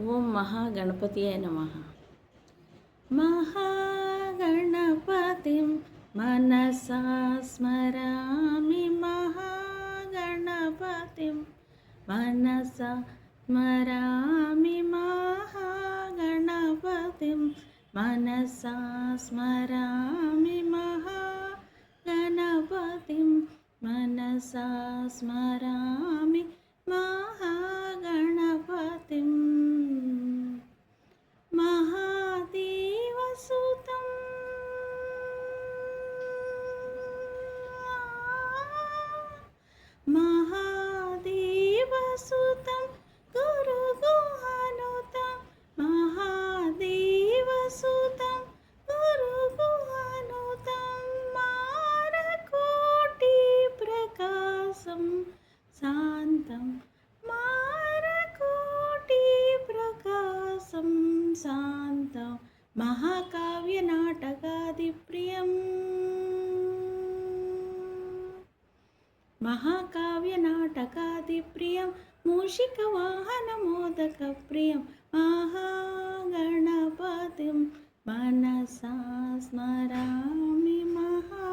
ఓం మహాగణపతియే నమః. మహాగణపతిం మనసా స్మరామి, మహాగణపతిం మనసా స్మరామి, మహాగణపతిం మనసా స్మరామి, మహాగణపతిం మనసా స్మరామి, మహాగణపతిం మహాదేవసుతం మహాదేవసుతం గురుగుహనుతం మహాదేవసుతం గురుగుహనుతం మారకోటి ప్రకాశం శాంతం మారకోటి ప్రకాశం శాంతం మహాకావ్య నాటకాది ప్రియం మహాకావ్య నాటకాది ప్రియం మూషిక వాహన మోదక ప్రియం మహాగణపతిం మనసా స్మరామి, మహాగణపతిం.